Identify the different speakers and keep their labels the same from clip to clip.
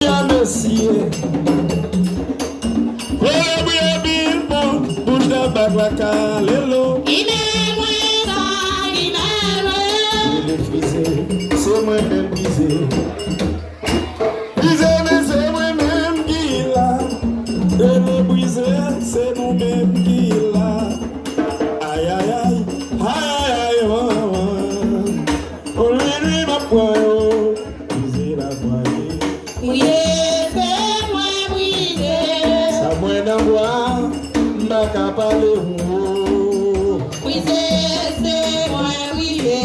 Speaker 1: C'est moi-même brisé. Brisé, mais c'est moi-même qui l'a. Et le brisé, c'est nous-mêmes qui l'a. Aïe, aïe, aïe, aïe, aïe, oh, oh. Oh, lui, ma poire, brisé la poignée.
Speaker 2: Oui, c'est moi brisé.
Speaker 1: Ça moi d'envoi, m'a qu'à parler, oh.
Speaker 2: Oui, c'est moi brisé.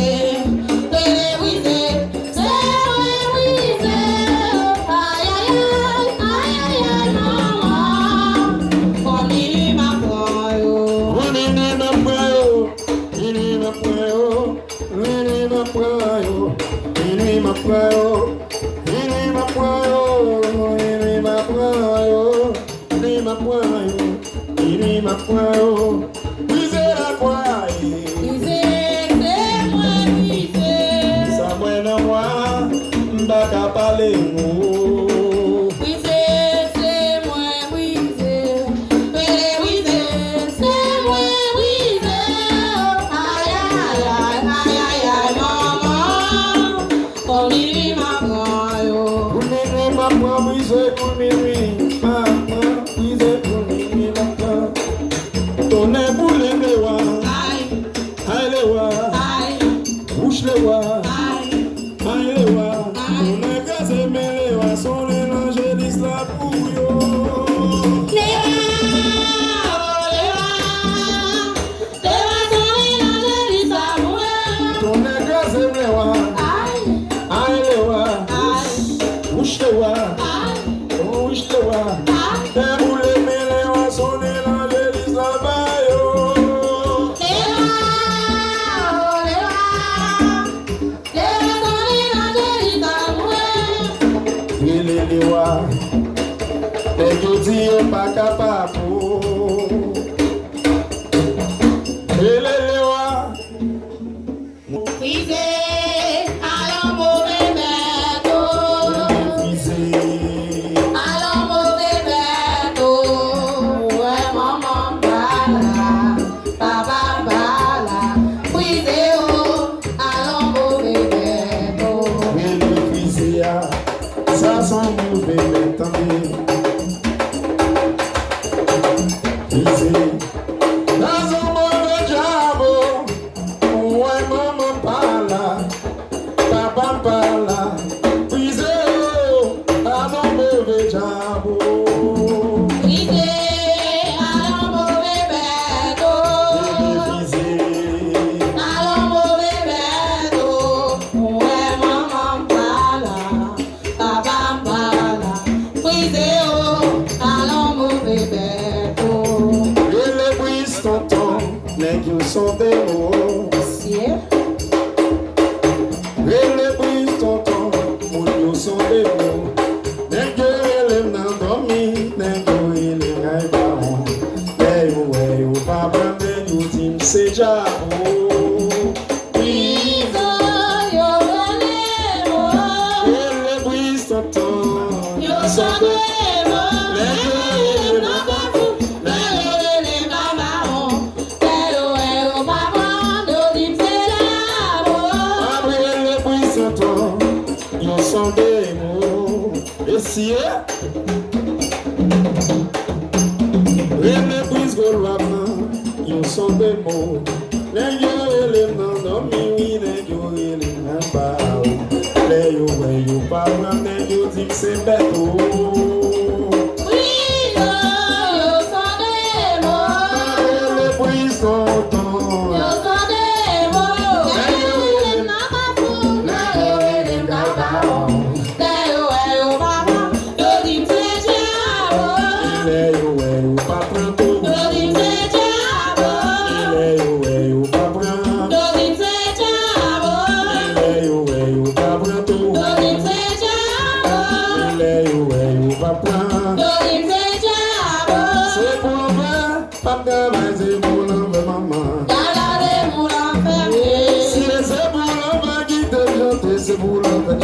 Speaker 1: C'est pour l'enfer.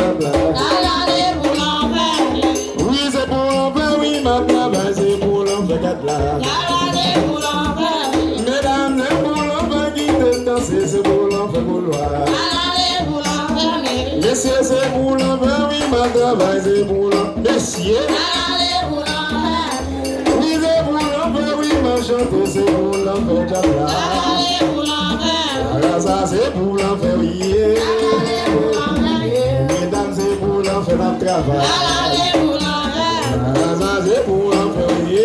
Speaker 1: travail, c'est pour l'enfer. Messieurs, oui, c'est pour l'enfer, oui, ma chante, c'est pour l'enfer, Diabla. Ça, c'est pour l'enfer, oui. Mesdames, c'est pour l'enfer, notre travail. Ça, c'est pour l'enfer, oui.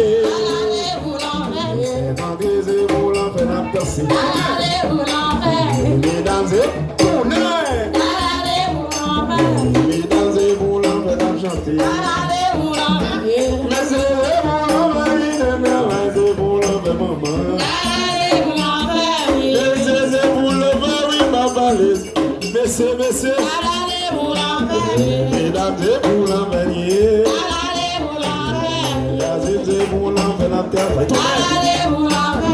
Speaker 1: C'est pour l'enfer, notre tassi. Mesdames, c'est pour l'enfer. Mesdames, c'est pour l'enfer, notre chantier. Mais c'est pour l'enfer, oui, c'est pour l'enfer, maman. C'est pour l'enfer, oui, ma valise. Messieurs, messieurs. Mesdames, c'est pour l'enfer, oui. C'est pour l'enfer, notre travail. C'est pour l'enfer,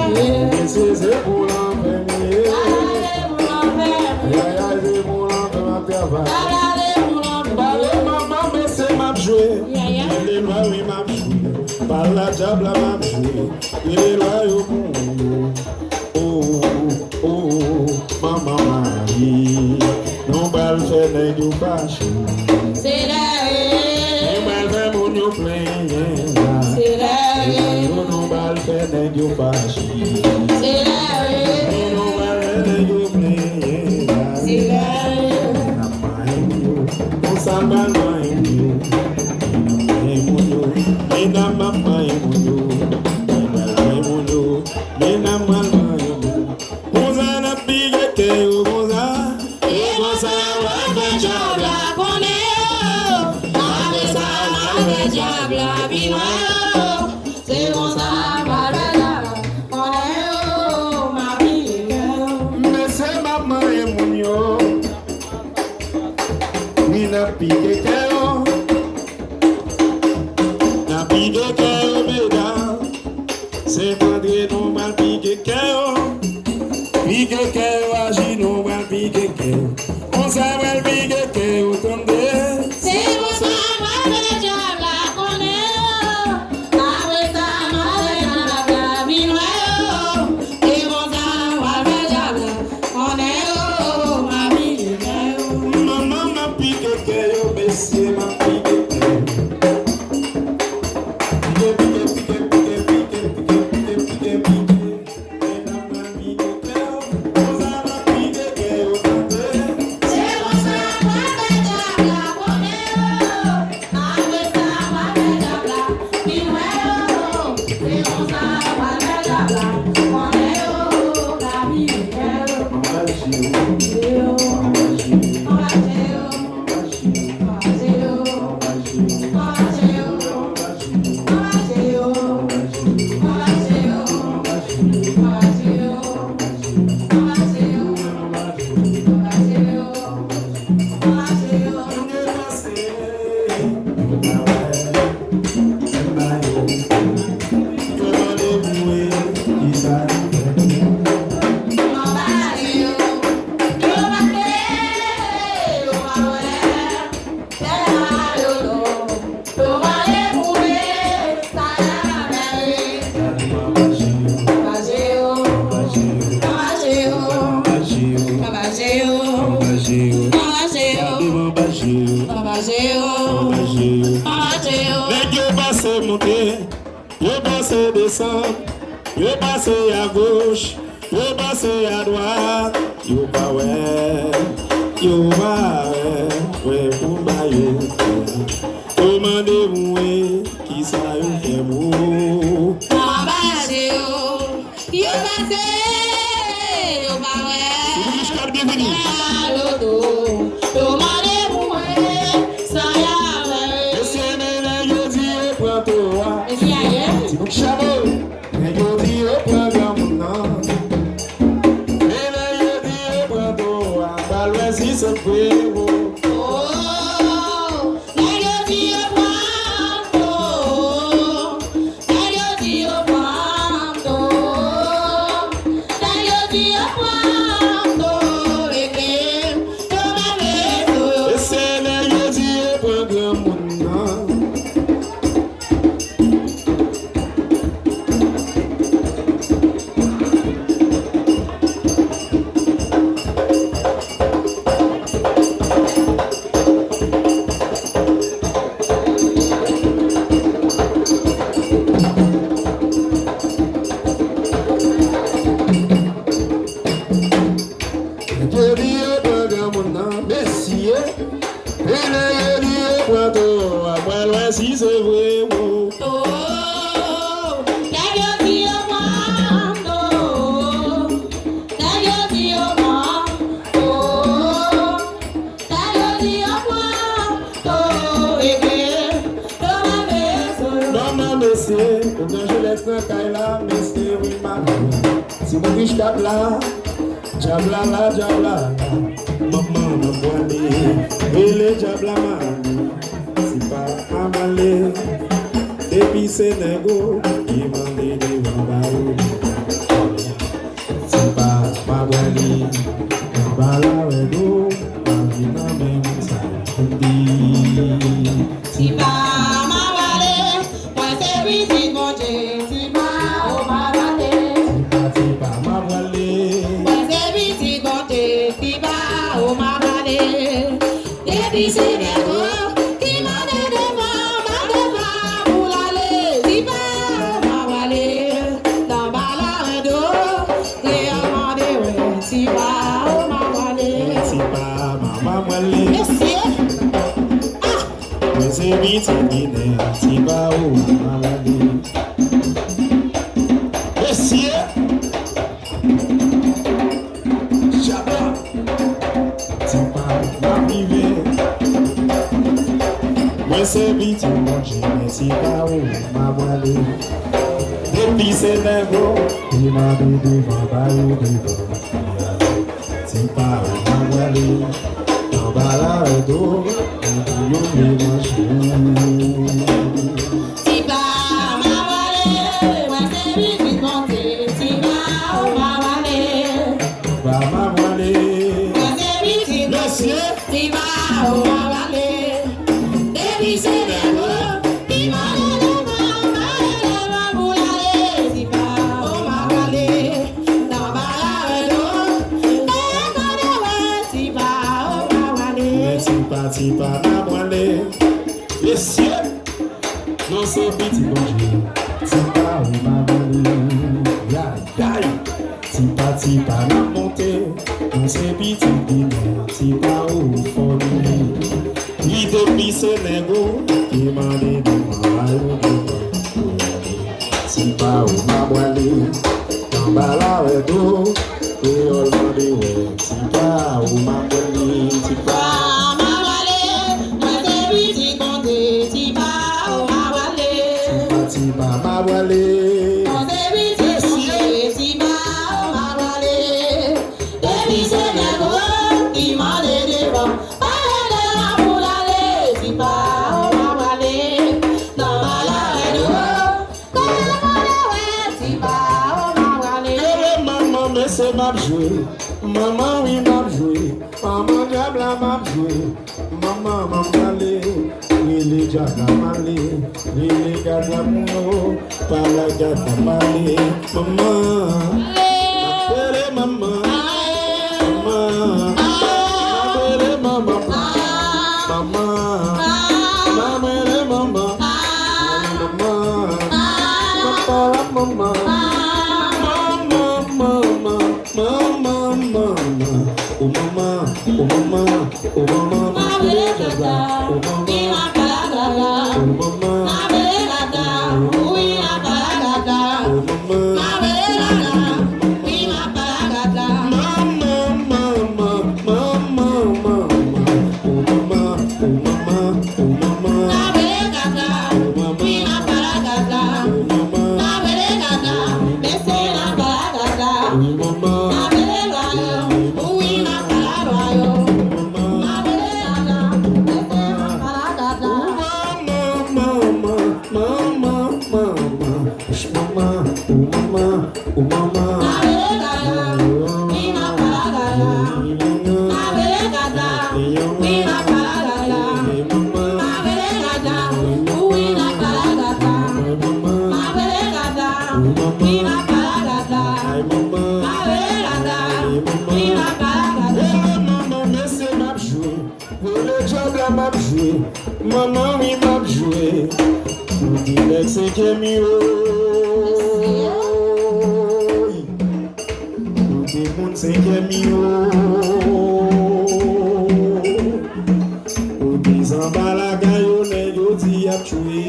Speaker 1: c'est pour l'enfer, notre travail. Maman, mais c'est ma jouer. Les lois, oui, ma jouer. Par la diable, ma jouer. Les lois, au bout. Oh, oh, maman, Marie. Non, pas le faire, n'est-ce pas fâché.
Speaker 2: C'est la
Speaker 1: Non, pas le faire, mon yo plein.
Speaker 2: C'est la
Speaker 1: Non, pas le faire, n'est-ce pas fâché.
Speaker 2: C'est la
Speaker 1: Non, pas le faire, n'est-ce pas plein.
Speaker 2: C'est la
Speaker 1: On s'en va loin, c'est pas de non mal piqué cœur. Piqué cœur, agit non mal piqué cœur. On s'appelle piqué cœur, autant de.
Speaker 2: C'est pour ça, moi, le diable la connaît. Après ça, moi, le diable la vinoie. C'est pour ça, moi, le diable la connaît. Ma vie,
Speaker 1: Maman m'a piqué cœur, monsieur m'a piqué cœur. Yo passe à gauche, yo passe à droite, yo pas ouais, yo va ouais, pour bailler. Demandez-vous qui ça yo fait mou.
Speaker 2: yo passe, yo pas ouais.
Speaker 1: Jusqu'à bienvenue. si c'est vrai, oh. Quand je laisse un caïla, mais c'est oui ma vie. Si mon riche diabla, diabla la, diabla la, maman m'a voilé, et le diabla m'a, c'est pas à m'aller, depuis Sénégal, qui m'a dit de m'envoyer. C'est pas ma voilé, diabla la, redo, ma vie n'a même ça,
Speaker 2: c'est pas ma voilé, moi c'est oui, c'est mon Dieu, c'est pas au ma voilé.
Speaker 1: C'est pas ma voilé.
Speaker 2: Moi c'est oui, c'est mon Dieu, c'est pas au ma voilé. Depuis Sénégal, qui m'a dit devant pour l'aller. C'est pas ma voilé, dans balado, et à ouais, c'est pas au ma voilé.
Speaker 1: C'est pas ma voilé.
Speaker 2: Merci.
Speaker 1: C'est vite, c'est pas où maladie. Messieurs, Jabba, c'est pas ma privée. Moi c'est vite, mon Dieu, mais c'est pas où ma voilée. Depuis Sénégal, il m'a dit devant, pas où devant. C'est pas où ma voilée. Dans balado, on dit
Speaker 2: c'est pas ma voilée, moi c'est lui qui monte, c'est pas ma voilée.
Speaker 1: Pas ma voilée.
Speaker 2: Moi c'est lui qui monte, c'est pas ma voilée. Depuis Sénégal, il m'a donné ma pour l'aller, c'est pas ma voilée. Dans balado, c'est pas ma voilée.
Speaker 1: C'est pas ma voilée. Les cieux, non c'est petit bon Dieu. C'est pas ma voilée. C'est pas la montée. Non c'est petit dîner. C'est pas au fond. Il depuis Sénégal. Il m'a dit c'est pas où ma voilée. Dans balado, et on m'a dit ouais. C'est pas où ma voilée. C'est pas. C'est pas ma voilée.
Speaker 2: On s'est vu, c'est pas ma voilée. Depuis Sénégal, il m'a dit devant, pas de la pour l'aller, c'est pas ma voilée. Dans ma laine, c'est pas ma voilée.
Speaker 1: Maman, mais c'est ma jouée. Maman, oui, m'a joué. Maman, diable, m'a joué. Maman, m'a malé. Les diables, m'a malé. Les gars, m'a pas la gâte, m'a malé. Maman, appelez maman. Maman, appelez maman. Maman, appelez maman. Maman, papa, maman. Oh maman, oh maman, oh maman, ma belle gata, oh maman, ma gata, oh maman, ma belle gata, oui ma gata, oh maman, ma belle gata, oui ma gata, maman, maman, maman, maman, oh maman, oh maman, oh maman, ma belle gata, oh maman, oui ma gata, oh maman, ma belle gata, laissez la gata, oh maman. Oh maman, maman, oui, m'a joué. Vous dites que c'est que mieux. Vous dites que c'est que mieux. Vous dites en bas la gaillonne, vous dites à tuer.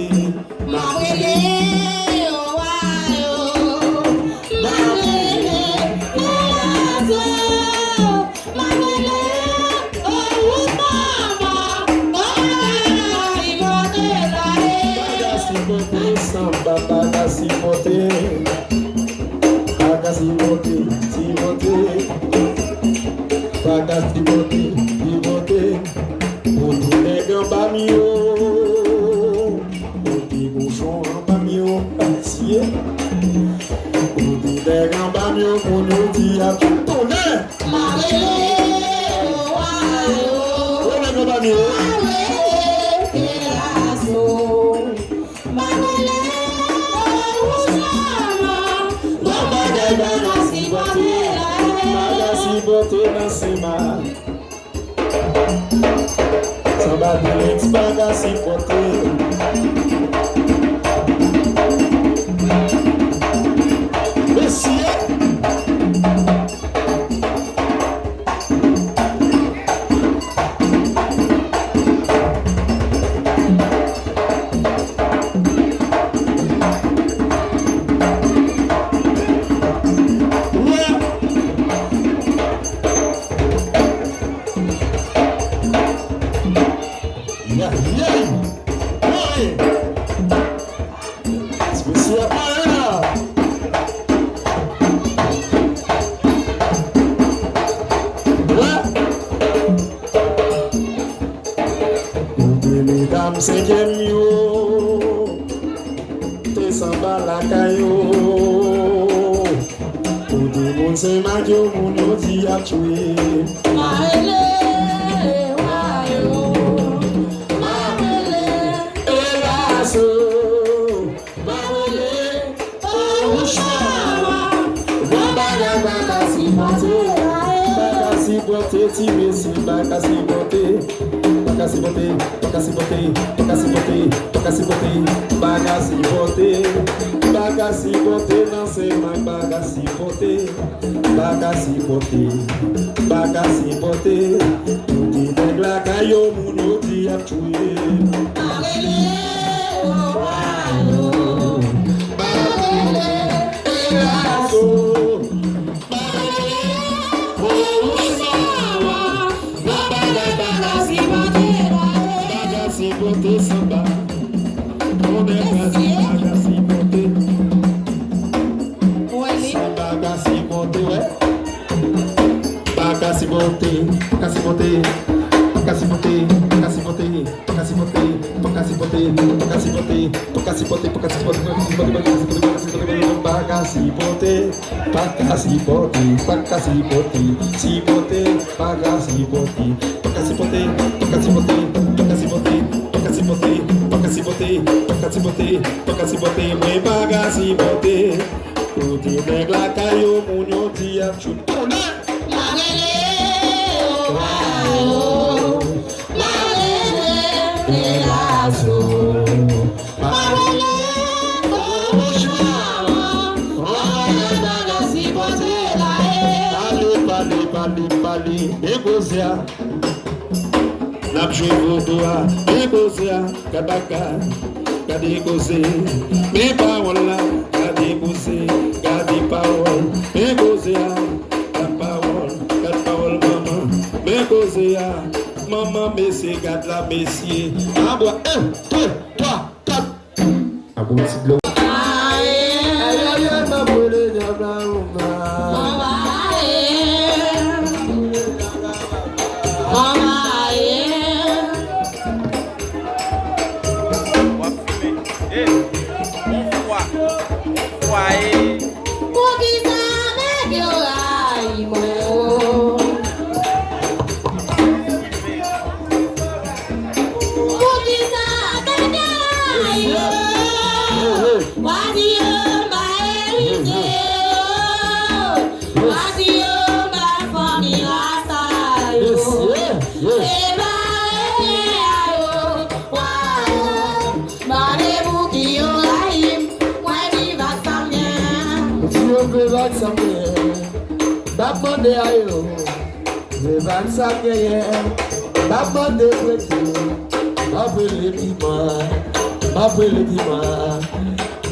Speaker 1: ma pele dima.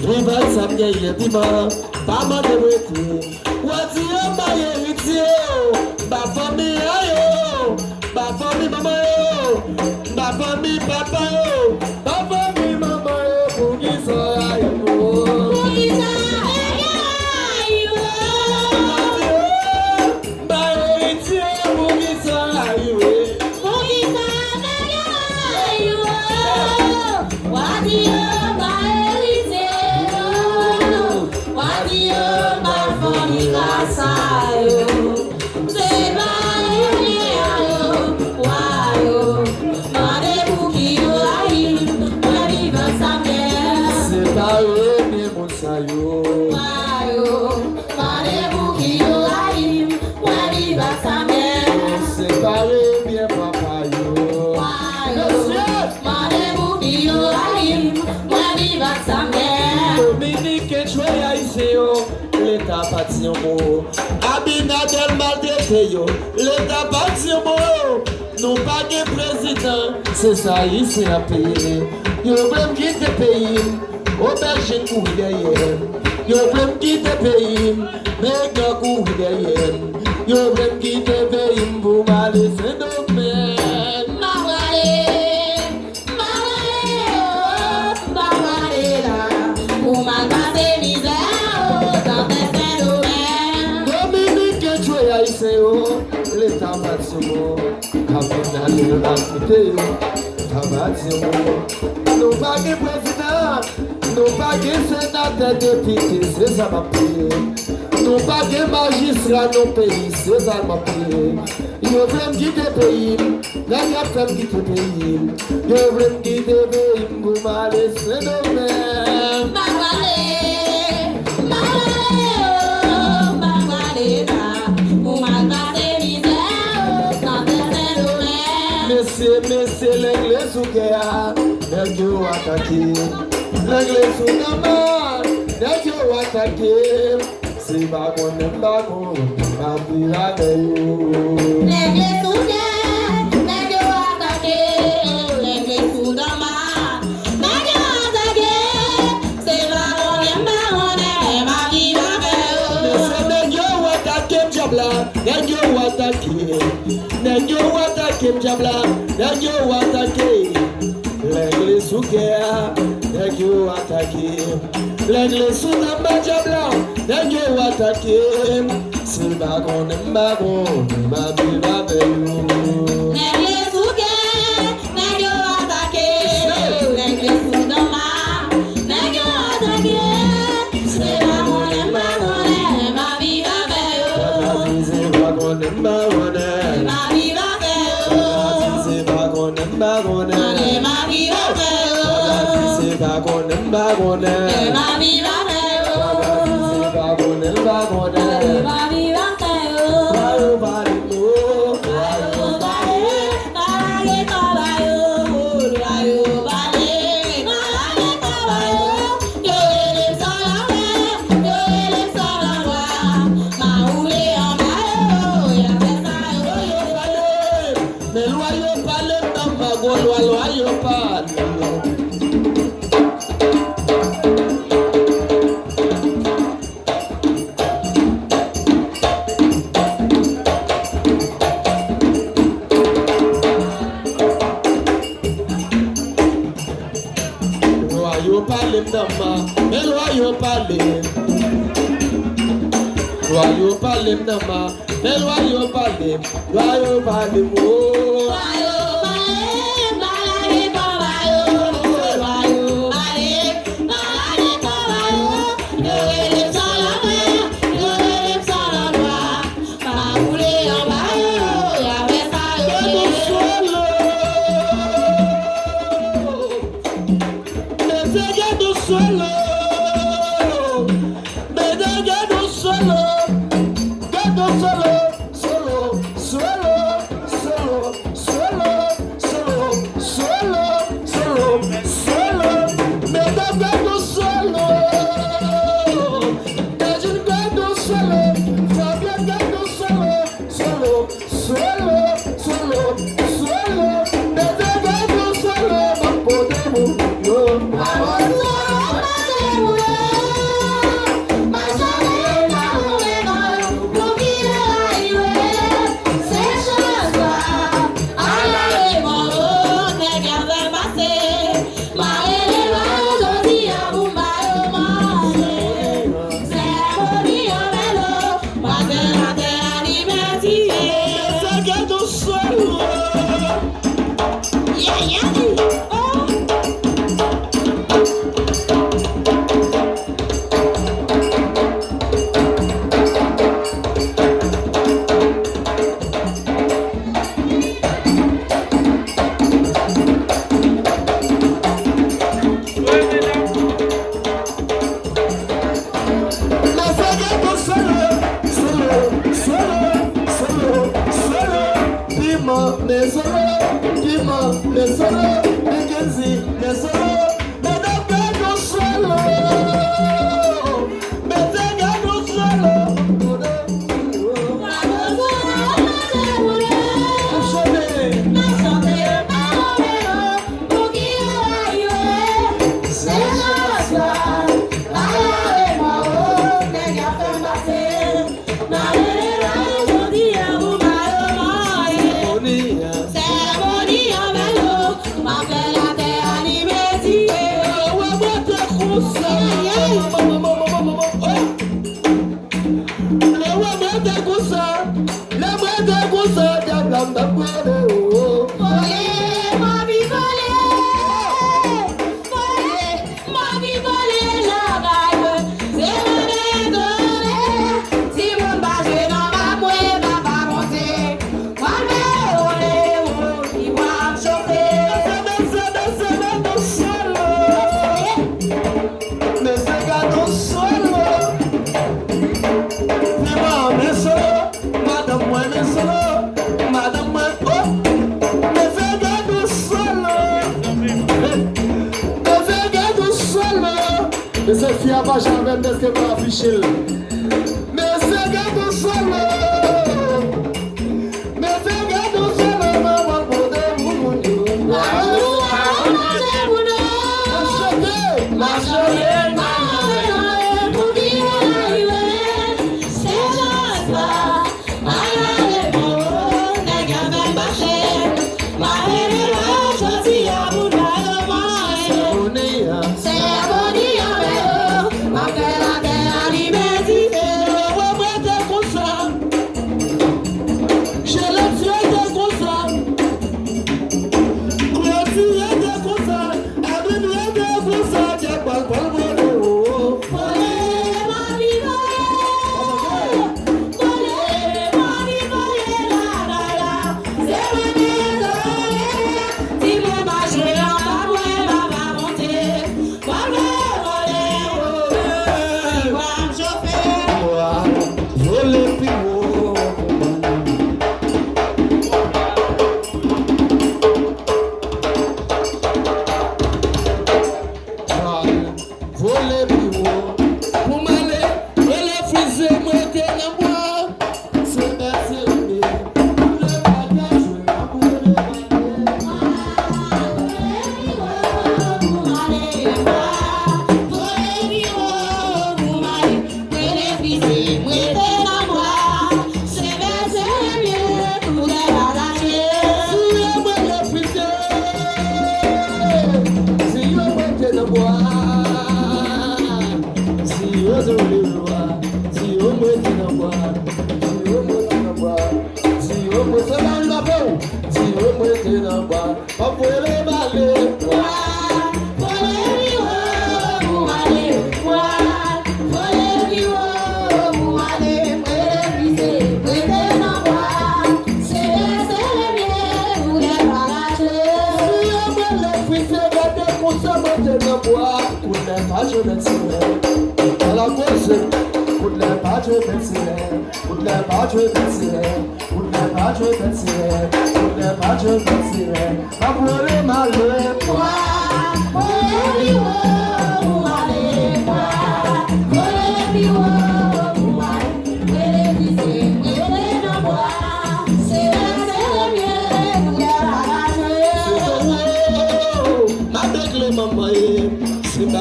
Speaker 1: Viva samye yedima, pama de weti. Wati yamba yeriti yo, ba fami ayo, ba fami mama yo, ba fami papa yo, ba fami mama yo, kugisa ayo. Kugisa ayo. Ba yeriti yo, kugisa ayo. Kugisa ayo. Wati yo. L'État parti en mot. Abinadel maltraité yo. L'État parti en mot. Nous pas de président. C'est ça ici à payer. Yo même quitter le pays. Aubergine courir derrière. Yo même quitter le pays. Mais gars courir derrière. Yo même quitter le pays. Pour mal laisser nos mères. L'État bâtiment, Kabinal bâtiment. Nous pas de président, nous pas de sénateur, député, c'est ça ma paix. Nous pas de magistrat, nos pays, c'est ça ma paix. Ils veulent quitter le pays, les gars veulent quitter le pays. Ils veulent quitter le pays, pour mal laisser nos mères. Messieurs, l'église ou Kéa, les Dieu attaqué. L'église ou Nama, les Dieu attaqué. C'est pas qu'on aime pas qu'on va vivre avec vous. L'église ou Kéa, les Dieu attaqué. L'église ou Nama, les Dieu attaqué. C'est pas qu'on aime pas qu'on va vivre avec vous. Les Dieu attaqué, Diabla, les Dieu attaqué. Nègyo watake mjabla, nègyo watake. L'église soukea, nègyo watake. L'église soukamba jabla, nègyo watake. C'est bagon, ma biba beyo. L'église soukea, nègyo watake. L'église soukamba, nègyo watake. C'est bagon, ma biba beyo. C'est bagon, ma Bagone, suelo, desde que no suelo, no podemos, no.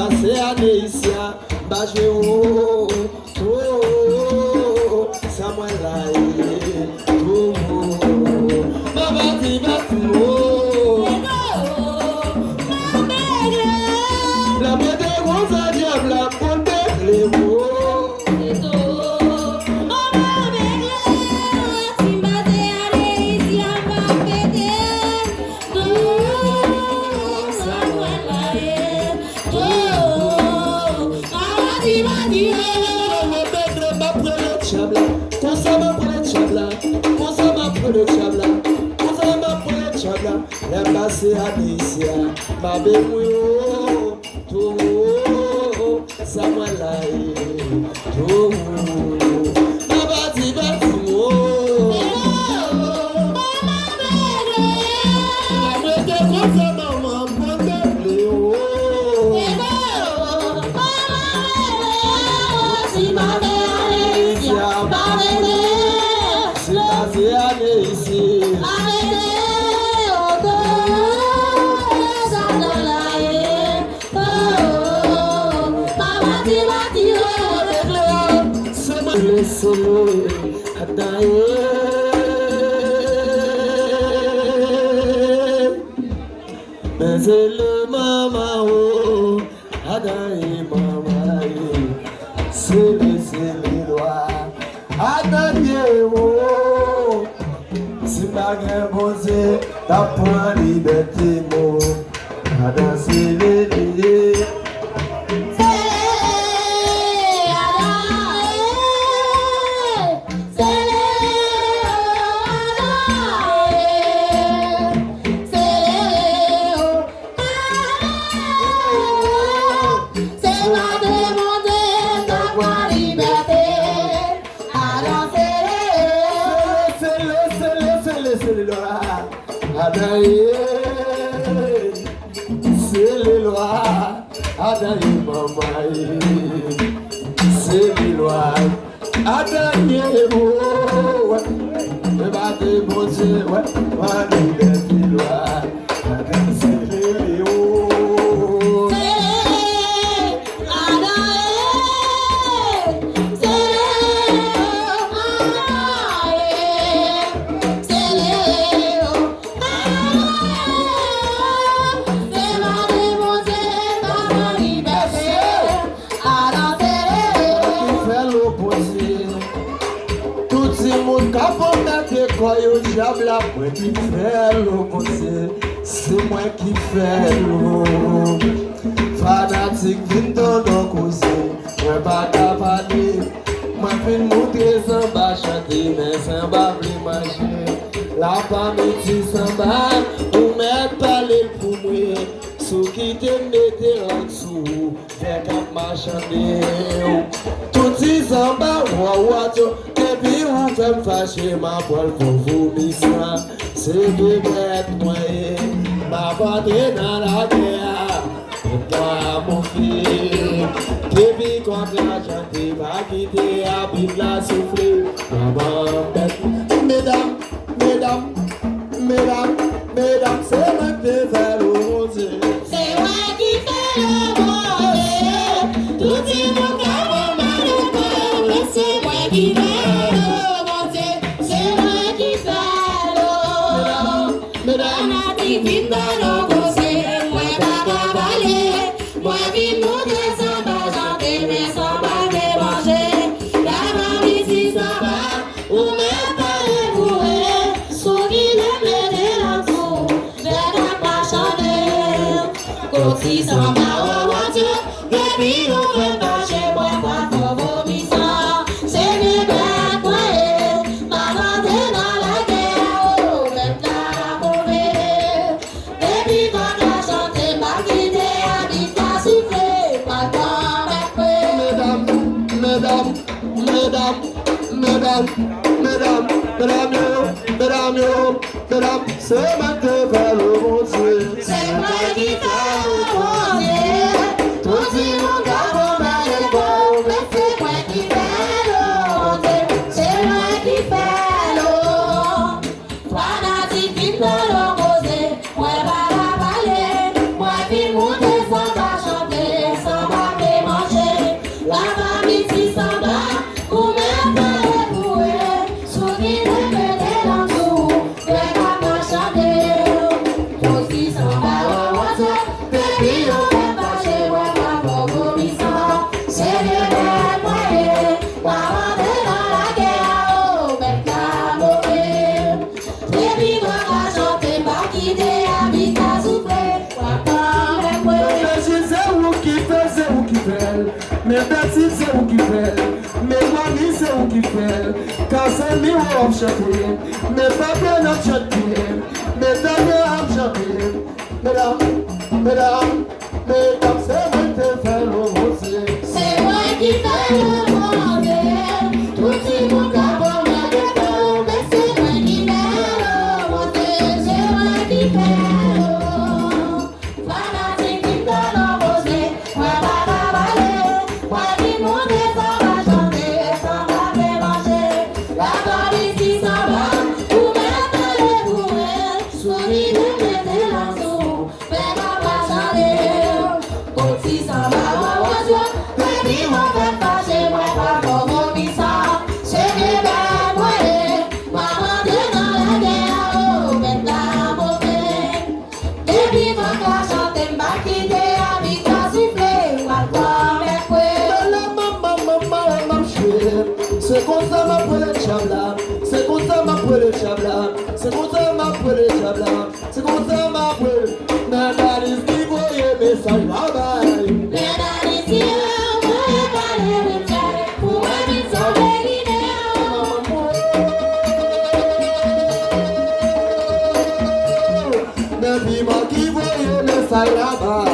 Speaker 1: Mama, c'est Anécia, bah je oh, Samuel là, Baba di Batimo, la mode rose à diable, la ponte les mots. C'est Anécia, ma bébé, tout, Samuel là, tout, Baba di Batimo, la mode rose à maman, ponte les mots. C'est Anécia. Solo adaye bezele mama o adaye mama sele loi adaye o si bagay bonze ta prend liberté mo ada sele c'est les lois, Adaye mamaye, c'est les lois, Adaye oh, me bate bonze, ouais, les lois, Adaye c'est les oh. Au diable après qui fait l'opposé, c'est moi qui fais l'eau. Fanatique vient dans nos causes, moi pas capable. Moi fais montrer sans bas chanter, mais sans bas plus manger. La famille sans bas, ou mettre parler pour moi. Ceux qui te mettent en dessous, fait cap marchander. Tout is en bas, puis on fait me fâcher, ma poêle pour vomir ça. C'est de bête moyen, ma porte est dans la guerre. Et toi, mon fils, depuis contre la chantée, va quitter, habite la souffler. Maman bête, mesdames, mesdames, mesdames, mesdames, c'est moi qui fais le rosé.
Speaker 2: C'est moi qui fais le rosé. Tout est mon cœur, mais c'est moi qui fais. Si ça va au voiture, baby, on veut pas chez moi, quoi, faut vomir ça. C'est mes bêtes, ouais, maman, t'es dans la guerre, oh, même la mauvaise. Baby, quand la chanter, ma guidée, habite à souffler, pas tant
Speaker 1: mesdames, mesdames, mesdames, mesdames, mesdames, mesdames, mesdames, mesdames, mesdames, c'est ma que fait le bon Dieu.
Speaker 2: C'est moi qui fais le bon Dieu. Tout dit mon gars, mon mari, bon, mais c'est moi qui fais le bon Dieu. C'est moi qui fais l'eau. Toi, Nati, qui te le rosé. Moi, va la baler. Moi, qui monte sans pas chanter, sans pas la famille qui s'en va, ou même pas éboué, souris de pédé dans tout, les gamins chanter, aussi s'en va au oiseau, baby, on fait pas chez moi, pas pour vomissant, c'est les moyens, pas rentrer dans la guerre, oh, même pas mourir, baby, va chanter, pas quitter, habite à souffler, pas comme les moyens.
Speaker 1: C'est vous qui fait, mais Bercy c'est vous qui fait, mais Wani c'est vous qui fait, quand c'est mieux on chante, mais pas bien on chante, mais d'ailleurs on chante, mesdames, c'est moi qui fais le rosé.
Speaker 2: C'est moi qui fais le rosé, tout si mon capot m'a gâteau, mais c'est moi qui fais le rosé, c'est moi qui fais le rosé, fanatique qui fait le rosé, moi pas cavaler, moi qui monte ça va chanter, ça va faire marcher, la police qui s'en va, ou même pas les bourrés, souris de péter l'anseau, mais pas chanter, aussi ça va au oiseau, baby on fait pas chez moi, pas pour vomissant, c'est que ben moi, pas rentrer dans la guerre, oh, mais t'as mauvais, baby va pas chanter, m'a quitté, habite à souffler, ou à quoi
Speaker 1: C'est comme ça ma poêle chabla, c'est comme ça ma poêle chabla, c'est comme ça ma poêle chabla, c'est comme ça ma poêle. Nadaris qui voyait mes sages là-bas. Qui voyait mes sages là-bas.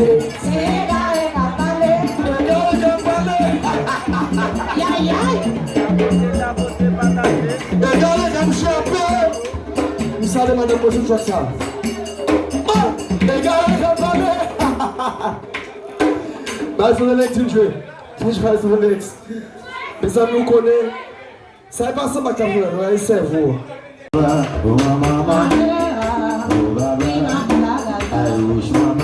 Speaker 2: It's
Speaker 1: pose tout ça. Oh, les gars, bah, sur le next, tu joues. Tu joues sur le next. Les amis, nous connaissons. Ça n'est pas ça, ma caméra, c'est vous. Oh, maman. Oh, baba. I wish mama.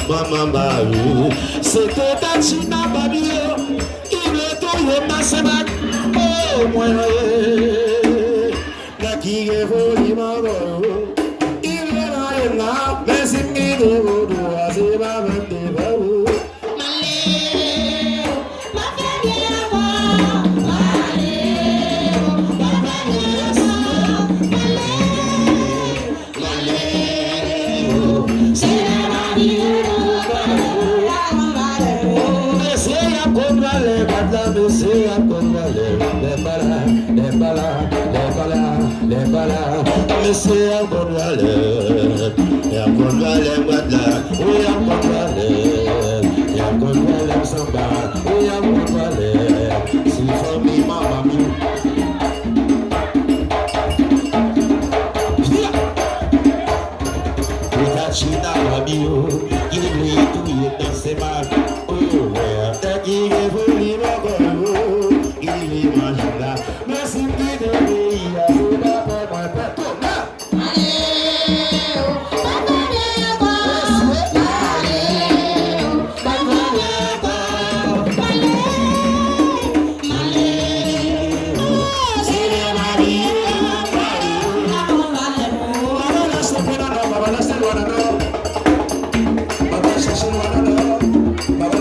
Speaker 3: Maman Marie, c'était ta china babio, il est tombé ma semaine, oh moi, la qui est volée ma voix, il est là, mais c'est mis de vos doigts, c'est ma main de vous. C'est un bon valet, et un bon valet madame, oui un bon valet, et un bon valet samba, oui un bon valet, si famille maman. China babio, il est tout dans ses mains, oh ouais, t'as qui est venu m'avoir, il est magnifique, mais c'est qui de lui, à ce moment moi pas tout. Baba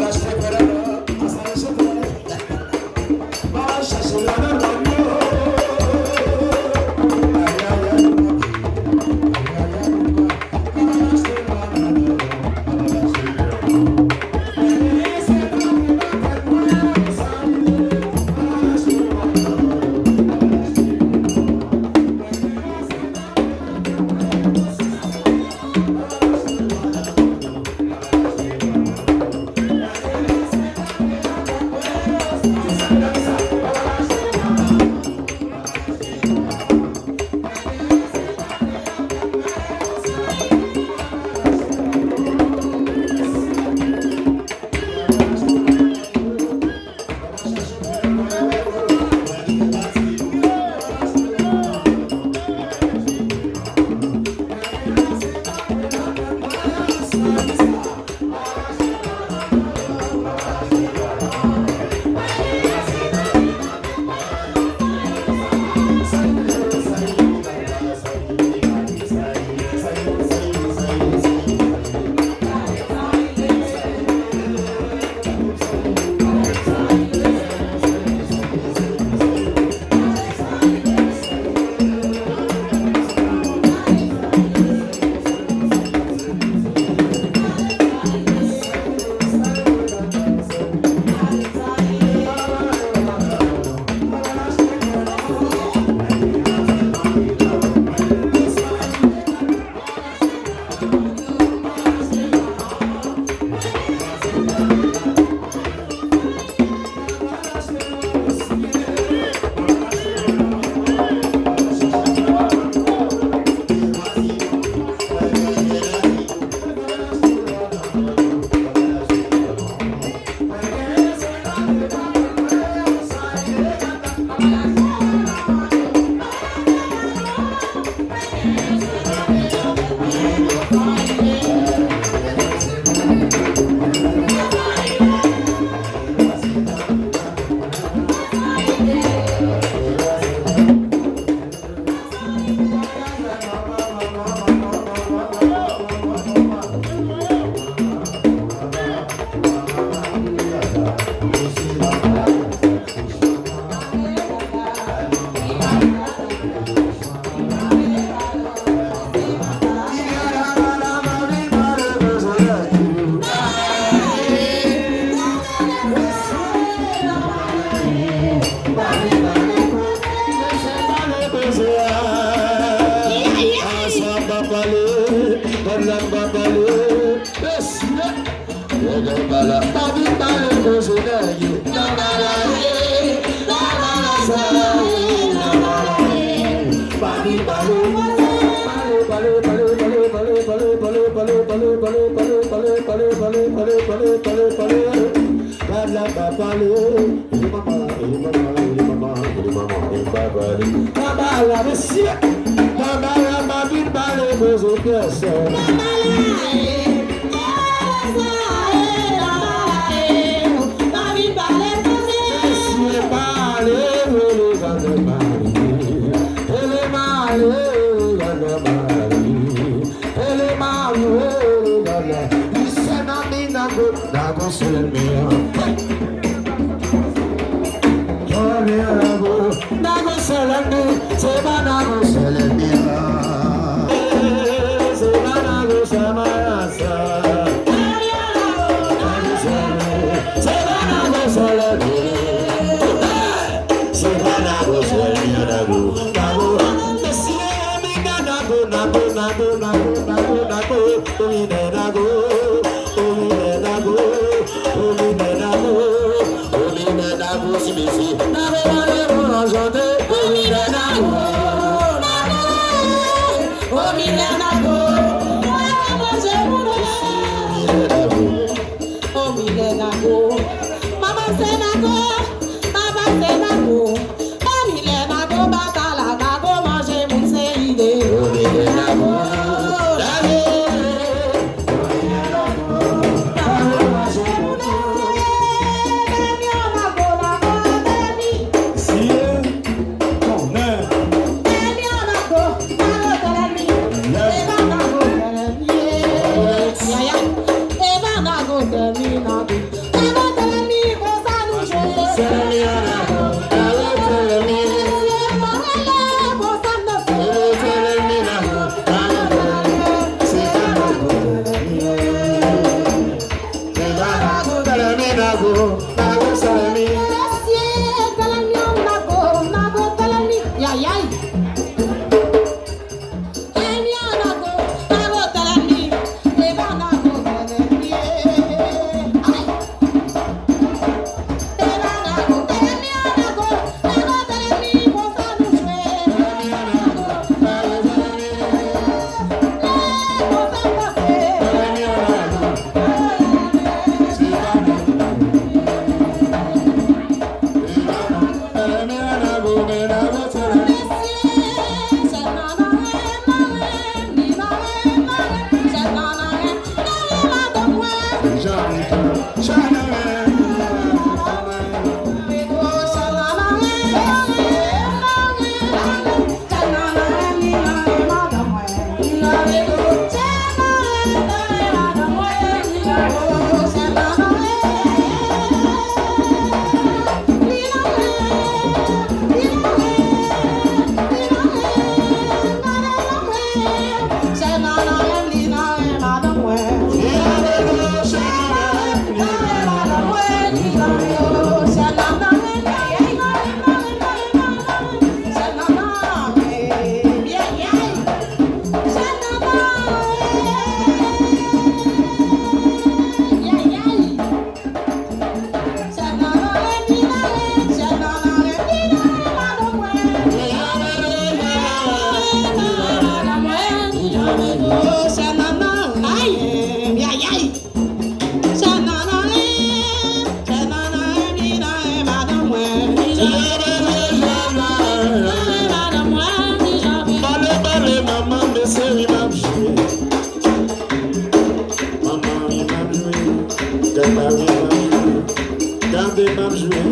Speaker 1: de m'a joué,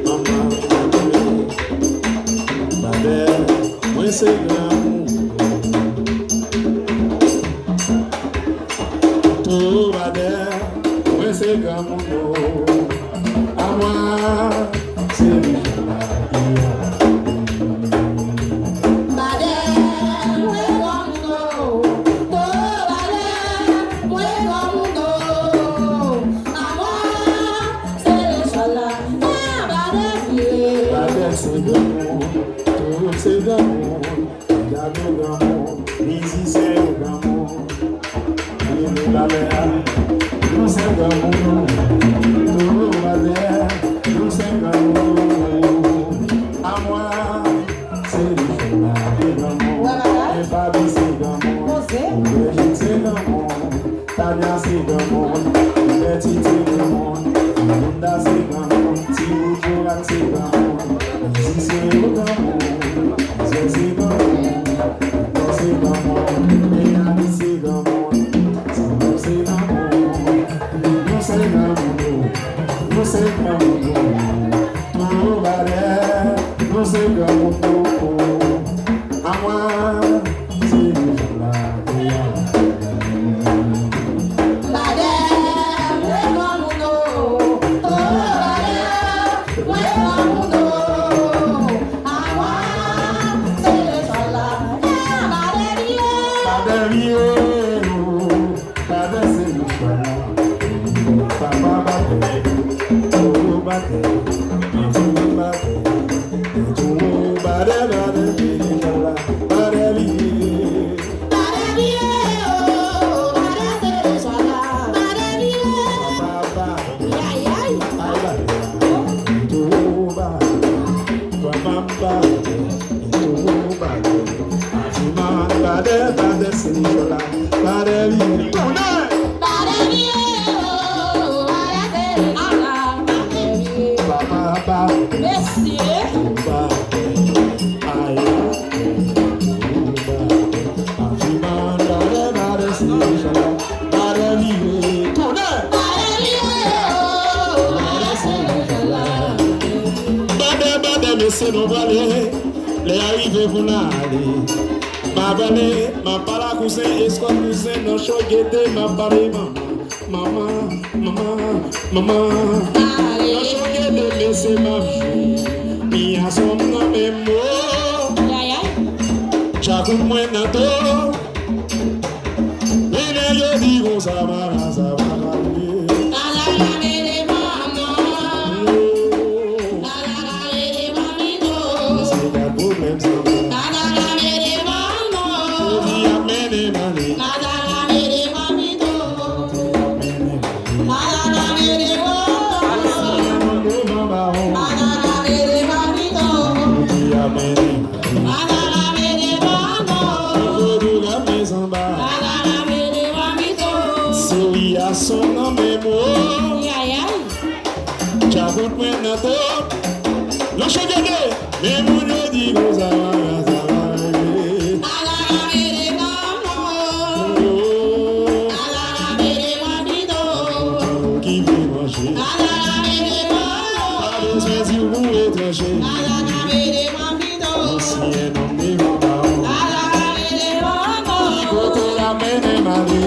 Speaker 1: maman m'a joué. Bader, moi c'est grand. Tout bader, moi c'est grand monde. À moi, c'est lui. C'est grand monde, tout c'est grand monde, regarde le grand monde, musicien au grand monde, il est la mer, tout c'est grand monde, tout va l'air, tout c'est grand monde, à moi, c'est le chemin des grand monde, et Babi c'est grand monde, Brigitte c'est grand monde, Tania c'est grand monde, Betty c'est grand monde, Linda c'est grand monde, Tiboujourat c'est grand monde. C'est le grand monde, c'est le grand monde, c'est le grand monde, et Annie c'est le grand monde, c'est le grand monde, nous c'est le grand monde, nous c'est le grand monde, tout va l'air, nous c'est le grand monde, à moi, c'est le grand les arrivés vous n'allez. Ma vanne, ma para cousin, escort cousin, non choguette, ma paré maman, maman. Non choguette, mais c'est ma vie. Mi a son nom et mot. Chaque mois n'a pas. Mais je dis qu'on ça va. Son nom et mot. J'avoue que maintenant, le chevalier, mais mon Dieu dit que ça va. Qui veut manger? Pas besoin d'y vous étranger. Si un homme n'est pas il faut que la main est malée.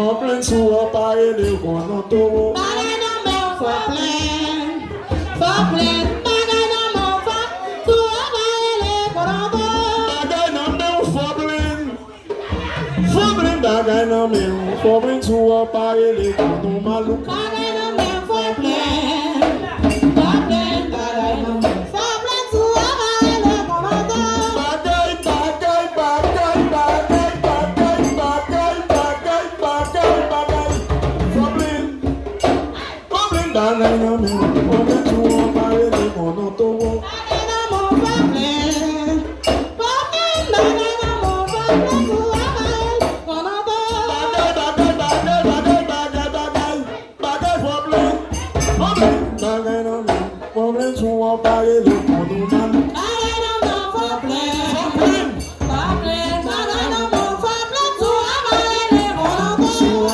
Speaker 1: faut plein sous pas et les qu'on entend.
Speaker 2: Bagay nan men faut plein. Faut plein. Bagay nan men faut tout pas et les qu'on entend.
Speaker 1: Bagay nan men faut plein. Faut plein bagay nan men faut plein sous pas et les qu'on malou.
Speaker 2: Bagay nan men faut plein. Faut plein. Bagay nan men faut plein tout pas et les qu'on entend.
Speaker 1: Bagay nan men faut plein sous pas et les qu'on entend.
Speaker 2: Bagay nan men faut plein. Faut plein. Bagay nan men faut plein tout pas et les qu'on entend.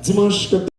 Speaker 1: Dimanche